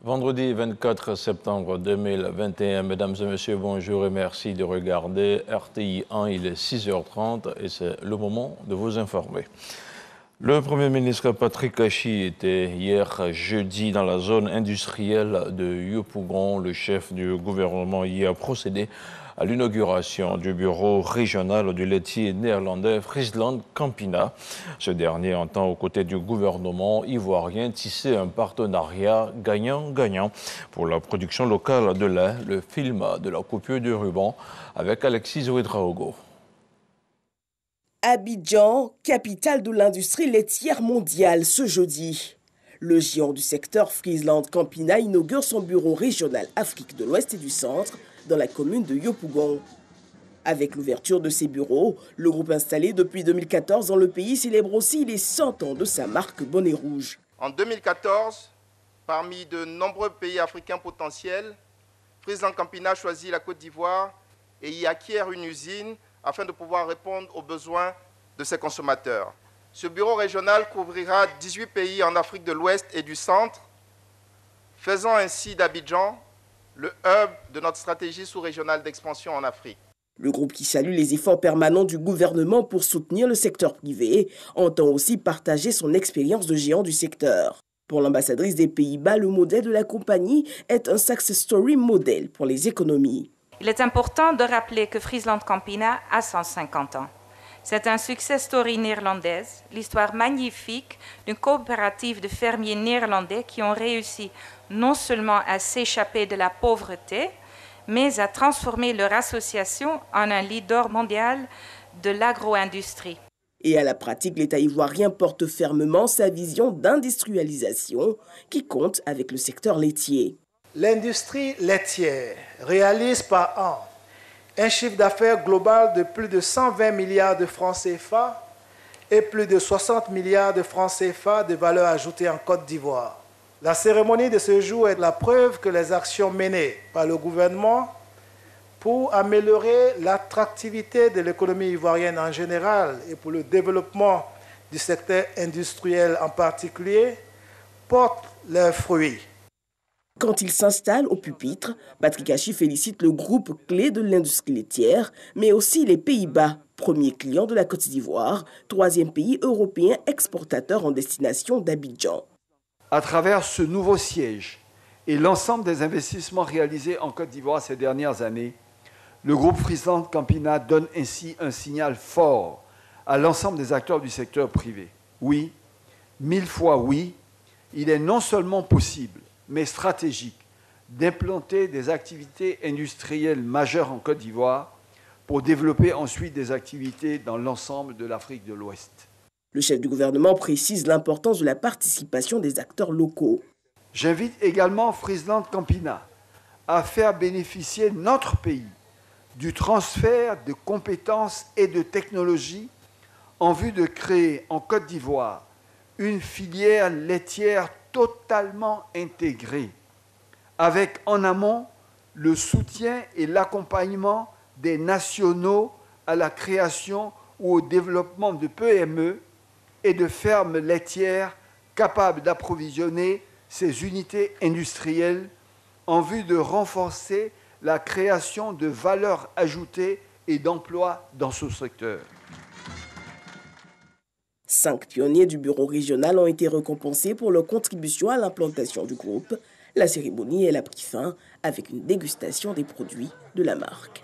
Vendredi 24 septembre 2021, mesdames et messieurs, bonjour et merci de regarder RTI 1, il est 6h30 et c'est le moment de vous informer. Le Premier ministre Patrick Kachi était hier jeudi dans la zone industrielle de Yopougon. Le chef du gouvernement y a procédé à l'inauguration du bureau régional du laitier néerlandais Friesland Campina. Ce dernier entend aux côtés du gouvernement ivoirien tisser un partenariat gagnant-gagnant pour la production locale de lait. Le film de la coupure du ruban avec Alexis Ouedraogo. Abidjan, capitale de l'industrie laitière mondiale, ce jeudi. Le géant du secteur Friesland Campina inaugure son bureau régional Afrique de l'Ouest et du Centre dans la commune de Yopougon. Avec l'ouverture de ses bureaux, le groupe installé depuis 2014 dans le pays célèbre aussi les 100 ans de sa marque Bonnet Rouge. En 2014, parmi de nombreux pays africains potentiels, Friesland Campina choisit la Côte d'Ivoire et y acquiert une usine afin de pouvoir répondre aux besoins de ses consommateurs. Ce bureau régional couvrira 18 pays en Afrique de l'Ouest et du Centre, faisant ainsi d'Abidjan le hub de notre stratégie sous-régionale d'expansion en Afrique. Le groupe qui salue les efforts permanents du gouvernement pour soutenir le secteur privé entend aussi partager son expérience de géant du secteur. Pour l'ambassadrice des Pays-Bas, le modèle de la compagnie est un success story modèle pour les économies. Il est important de rappeler que Friesland Campina a 150 ans. C'est un success story néerlandaise, l'histoire magnifique d'une coopérative de fermiers néerlandais qui ont réussi non seulement à s'échapper de la pauvreté, mais à transformer leur association en un leader mondial de l'agro-industrie. Et à la pratique, l'État ivoirien porte fermement sa vision d'industrialisation qui compte avec le secteur laitier. L'industrie laitière réalise par an un chiffre d'affaires global de plus de 120 milliards de francs CFA et plus de 60 milliards de francs CFA de valeur ajoutée en Côte d'Ivoire. La cérémonie de ce jour est la preuve que les actions menées par le gouvernement pour améliorer l'attractivité de l'économie ivoirienne en général et pour le développement du secteur industriel en particulier portent leurs fruits. Quand il s'installe au pupitre, Patrick Kachi félicite le groupe clé de l'industrie laitière, mais aussi les Pays-Bas, premier client de la Côte d'Ivoire, troisième pays européen exportateur en destination d'Abidjan. À travers ce nouveau siège et l'ensemble des investissements réalisés en Côte d'Ivoire ces dernières années, le groupe Friesland Campina donne ainsi un signal fort à l'ensemble des acteurs du secteur privé. Oui, 1000 fois oui, il est non seulement possible, mais stratégique, d'implanter des activités industrielles majeures en Côte d'Ivoire pour développer ensuite des activités dans l'ensemble de l'Afrique de l'Ouest. Le chef du gouvernement précise l'importance de la participation des acteurs locaux. J'invite également Friesland Campina à faire bénéficier notre pays du transfert de compétences et de technologies en vue de créer en Côte d'Ivoire une filière laitière totalement intégrée, avec en amont le soutien et l'accompagnement des nationaux à la création ou au développement de PME et de fermes laitières capables d'approvisionner ces unités industrielles en vue de renforcer la création de valeur ajoutée et d'emplois dans ce secteur. 5 pionniers du bureau régional ont été récompensés pour leur contribution à l'implantation du groupe. La cérémonie, elle a pris fin avec une dégustation des produits de la marque.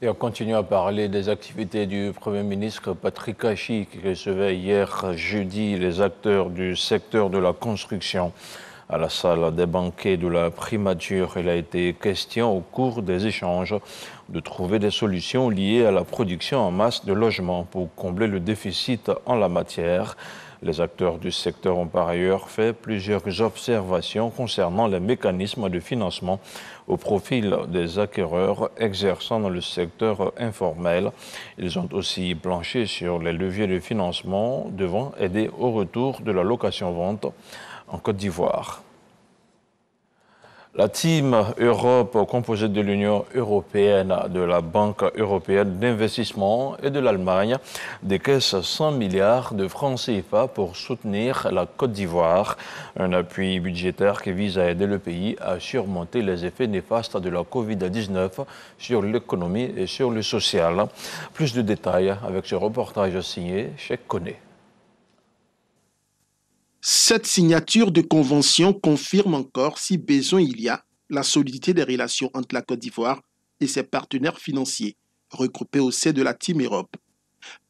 Et on continue à parler des activités du Premier ministre Patrick Kachi qui recevait hier jeudi les acteurs du secteur de la construction. À la salle des banquets de la primature, il a été question au cours des échanges de trouver des solutions liées à la production en masse de logements pour combler le déficit en la matière. Les acteurs du secteur ont par ailleurs fait plusieurs observations concernant les mécanismes de financement au profil des acquéreurs exerçant dans le secteur informel. Ils ont aussi planché sur les leviers de financement devant aider au retour de la location-vente en Côte d'Ivoire. La Team Europe, composée de l'Union européenne, de la Banque européenne d'investissement et de l'Allemagne, décaisse 100 milliards de francs CFA pour soutenir la Côte d'Ivoire. Un appui budgétaire qui vise à aider le pays à surmonter les effets néfastes de la Covid-19 sur l'économie et sur le social. Plus de détails avec ce reportage signé Cheikh Koné. Cette signature de convention confirme encore, si besoin il y a, la solidité des relations entre la Côte d'Ivoire et ses partenaires financiers, regroupés au sein de la Team Europe.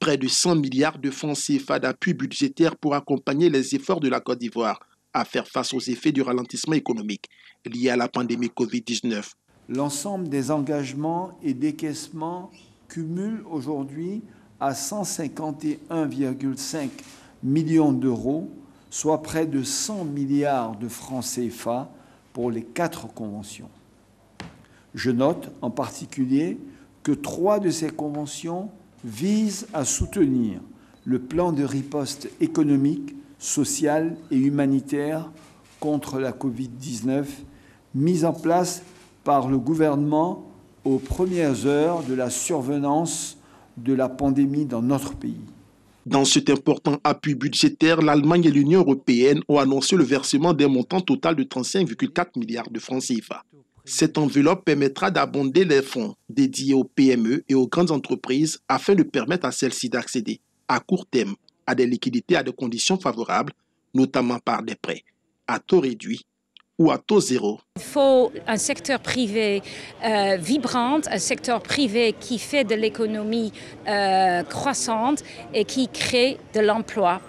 Près de 100 milliards de francs CFA d'appui budgétaire pour accompagner les efforts de la Côte d'Ivoire à faire face aux effets du ralentissement économique lié à la pandémie Covid-19. L'ensemble des engagements et décaissements cumulent aujourd'hui à 151,5 millions d'euros, soit près de 100 milliards de francs CFA pour les 4 conventions. Je note en particulier que 3 de ces conventions visent à soutenir le plan de riposte économique, sociale et humanitaire contre la Covid-19 mis en place par le gouvernement aux premières heures de la survenance de la pandémie dans notre pays. Dans cet important appui budgétaire, l'Allemagne et l'Union européenne ont annoncé le versement d'un montant total de 35,4 milliards de francs CFA. Cette enveloppe permettra d'abonder les fonds dédiés aux PME et aux grandes entreprises afin de permettre à celles-ci d'accéder à court terme à des liquidités à des conditions favorables, notamment par des prêts à taux réduit ou à taux zéro. Il faut un secteur privé vibrant, un secteur privé qui fait de l'économie croissante et qui crée de l'emploi.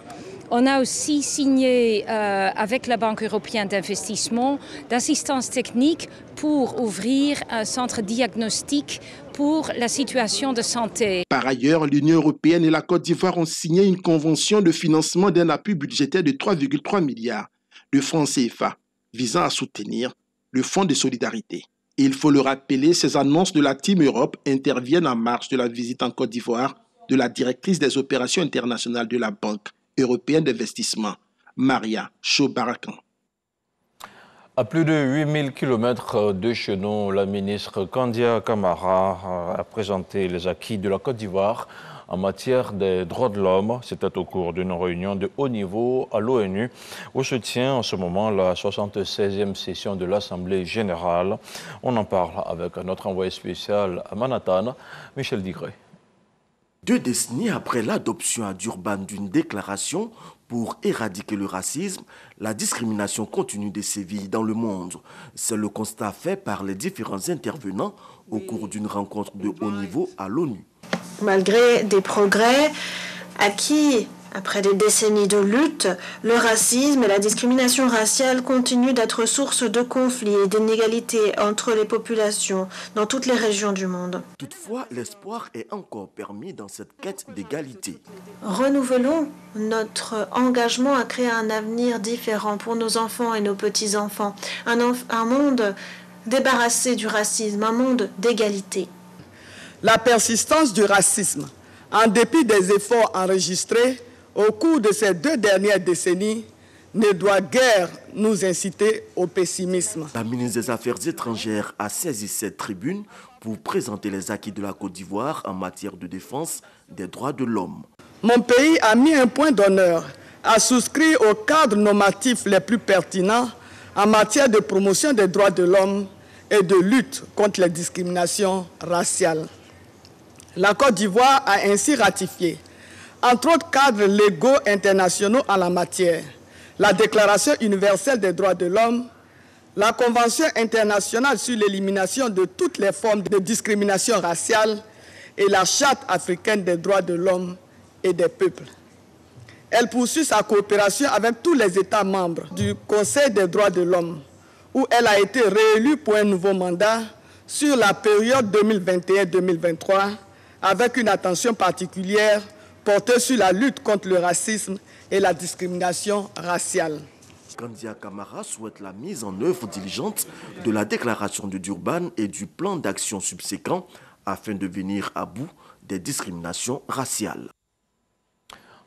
On a aussi signé avec la Banque européenne d'investissement d'assistance technique pour ouvrir un centre diagnostic pour la situation de santé. Par ailleurs, l'Union européenne et la Côte d'Ivoire ont signé une convention de financement d'un appui budgétaire de 3,3 milliards de francs CFA visant à soutenir le Fonds de solidarité. Et il faut le rappeler, ces annonces de la Team Europe interviennent en marge de la visite en Côte d'Ivoire de la directrice des opérations internationales de la Banque européenne d'investissement, Maria Chobarakan. À plus de 8000 km de chez nous, la ministre Kandia Camara a présenté les acquis de la Côte d'Ivoire en matière des droits de l'homme. C'était au cours d'une réunion de haut niveau à l'ONU, où se tient en ce moment la 76e session de l'Assemblée générale. On en parle avec notre envoyé spécial à Manhattan, Michel Digré. 2 décennies après l'adoption à Durban d'une déclaration pour éradiquer le racisme, la discrimination continue de sévir dans le monde. C'est le constat fait par les différents intervenants au cours d'une rencontre de haut niveau à l'ONU. Malgré des progrès acquis après des décennies de lutte, le racisme et la discrimination raciale continuent d'être source de conflits et d'inégalités entre les populations dans toutes les régions du monde. Toutefois, l'espoir est encore permis dans cette quête d'égalité. Renouvelons notre engagement à créer un avenir différent pour nos enfants et nos petits-enfants, un monde débarrassé du racisme, un monde d'égalité. La persistance du racisme, en dépit des efforts enregistrés au cours de ces 2 dernières décennies, ne doit guère nous inciter au pessimisme. La ministre des Affaires étrangères a saisi cette tribune pour présenter les acquis de la Côte d'Ivoire en matière de défense des droits de l'homme. Mon pays a mis un point d'honneur à souscrire aux cadres normatifs les plus pertinents en matière de promotion des droits de l'homme et de lutte contre les discriminations raciales. La Côte d'Ivoire a ainsi ratifié, entre autres cadres légaux internationaux en la matière, la Déclaration universelle des droits de l'homme, la Convention internationale sur l'élimination de toutes les formes de discrimination raciale et la Charte africaine des droits de l'homme et des peuples. Elle poursuit sa coopération avec tous les États membres du Conseil des droits de l'homme, où elle a été réélue pour un nouveau mandat sur la période 2021-2023, avec une attention particulière portée sur la lutte contre le racisme et la discrimination raciale. Kandia Camara souhaite la mise en œuvre diligente de la déclaration de Durban et du plan d'action subséquent afin de venir à bout des discriminations raciales.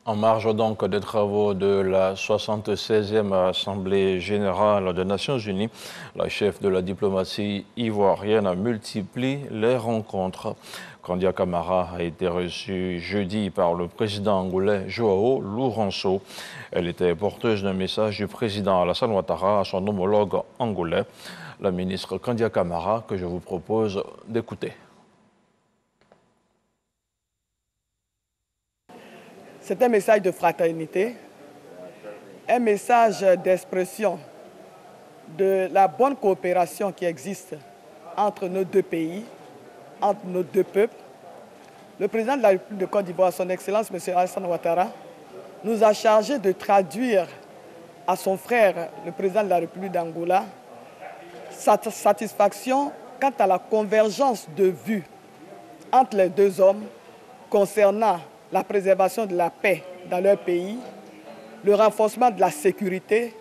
En marge donc des travaux de la 76e Assemblée générale des Nations Unies, la chef de la diplomatie ivoirienne multiplie les rencontres. Kandia Camara a été reçue jeudi par le président angolais Joao Lourenço. Elle était porteuse d'un message du président Alassane Ouattara à son homologue angolais, la ministre Kandia Camara, que je vous propose d'écouter. C'est un message de fraternité, un message d'expression de la bonne coopération qui existe entre nos deux pays, entre nos deux peuples. Le président de la République de Côte d'Ivoire, son Excellence M. Alassane Ouattara, nous a chargé de traduire à son frère, le président de la République d'Angola, sa satisfaction quant à la convergence de vues entre les deux hommes concernant la préservation de la paix dans leur pays, le renforcement de la sécurité,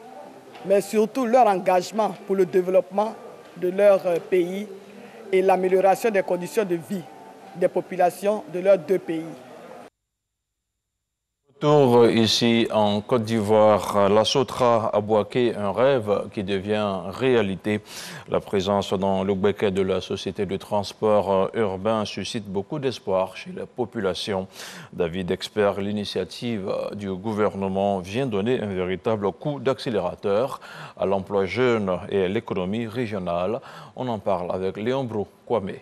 mais surtout leur engagement pour le développement de leur pays et l'amélioration des conditions de vie des populations de leurs deux pays. Retour ici en Côte d'Ivoire, la Sotra a Bouaké, un rêve qui devient réalité. La présence dans le béquet de la société de transport urbain suscite beaucoup d'espoir chez la population. David Expert, l'initiative du gouvernement vient donner un véritable coup d'accélérateur à l'emploi jeune et à l'économie régionale. On en parle avec Léon Brou Kwame.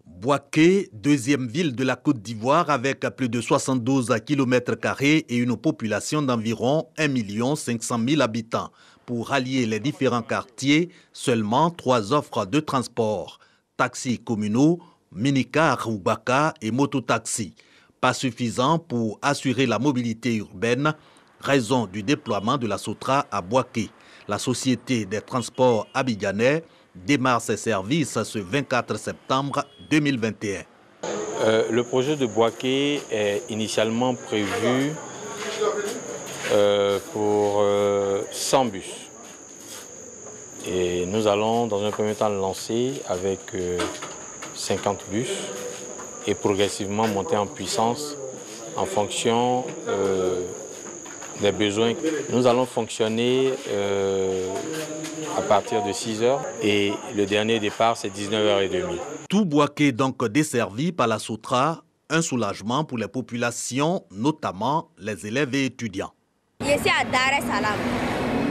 Bouaké, deuxième ville de la Côte d'Ivoire avec plus de 72 km² et une population d'environ 1 500 000 habitants. Pour rallier les différents quartiers, seulement 3 offres de transport. Taxis communaux, minicar ou baka et mototaxi. Pas suffisant pour assurer la mobilité urbaine, raison du déploiement de la Sotra à Bouaké. La société des transports abidjanais démarre ses services ce 24 septembre 2021. Le projet de Bouaké est initialement prévu pour 100 bus. Et nous allons dans un premier temps le lancer avec 50 bus et progressivement monter en puissance en fonction des besoins. Nous allons fonctionner à partir de 6 h et le dernier départ c'est 19h30. Tout Bouaké donc desservi par la Sotra, un soulagement pour les populations, notamment les élèves et étudiants. Je suis à Dar es Salaam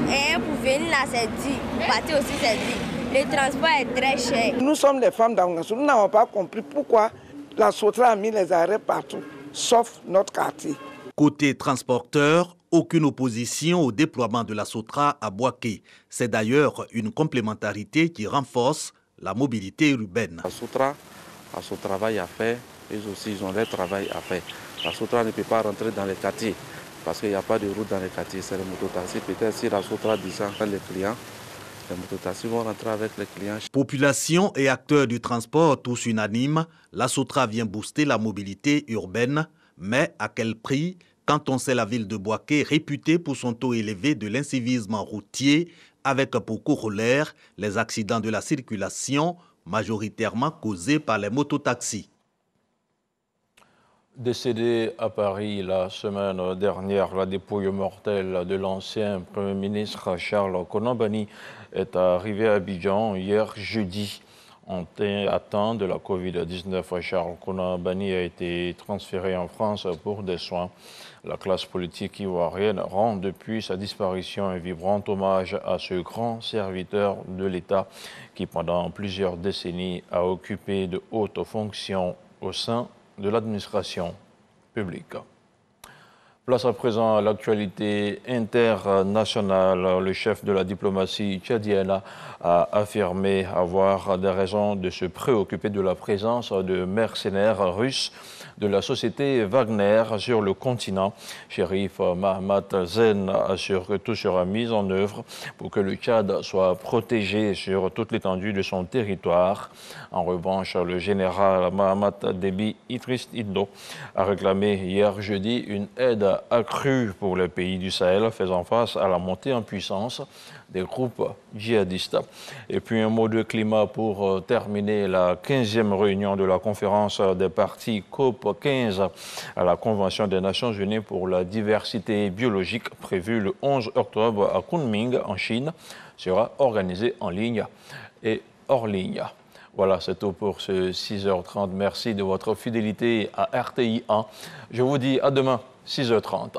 et pour venir là c'est dit, pour partir aussi c'est dit. Le transport est très cher. Nous sommes des femmes d'Angassou, nous n'avons pas compris pourquoi la Sotra a mis les arrêts partout, sauf notre quartier. Côté transporteur, aucune opposition au déploiement de la Sotra à Bouaké. C'est d'ailleurs une complémentarité qui renforce la mobilité urbaine. La Sotra a son travail à faire, eux aussi ils ont leur travail à faire. La Sotra ne peut pas rentrer dans les quartiers parce qu'il n'y a pas de route dans les quartiers, c'est le mototaxi. Peut-être si la Sotra descend les clients, les mototaxis vont rentrer avec les clients. Population et acteurs du transport tous unanimes, la Sotra vient booster la mobilité urbaine, mais à quel prix? Quand on sait la ville de Bouaké réputée pour son taux élevé de l'incivisme routier, avec pour corollaire les accidents de la circulation, majoritairement causés par les mototaxis. Décédé à Paris la semaine dernière, la dépouille mortelle de l'ancien Premier ministre Charles Konan-Banny est arrivée à Abidjan hier jeudi. Atteint de la Covid-19, Charles Konan-Banny a été transféré en France pour des soins. La classe politique ivoirienne rend depuis sa disparition un vibrant hommage à ce grand serviteur de l'État qui, pendant plusieurs décennies, a occupé de hautes fonctions au sein de l'administration publique. Place à présent à l'actualité internationale. Le chef de la diplomatie tchadienne a affirmé avoir des raisons de se préoccuper de la présence de mercenaires russes de la société Wagner sur le continent. Chérif Mahamat Zen assure que tout sera mis en œuvre pour que le Tchad soit protégé sur toute l'étendue de son territoire. En revanche, le général Mahamat Déby Idriss Itno a réclamé hier jeudi une aide accrue pour les pays du Sahel faisant face à la montée en puissance des groupes djihadistes. Et puis un mot de climat pour terminer la 15e réunion de la conférence des parties COP 15 à la Convention des Nations Unies pour la diversité biologique prévue le 11 octobre à Kunming en Chine sera organisée en ligne et hors ligne. Voilà, c'est tout pour ce 6h30. Merci de votre fidélité à RTI 1. Je vous dis à demain, 6h30.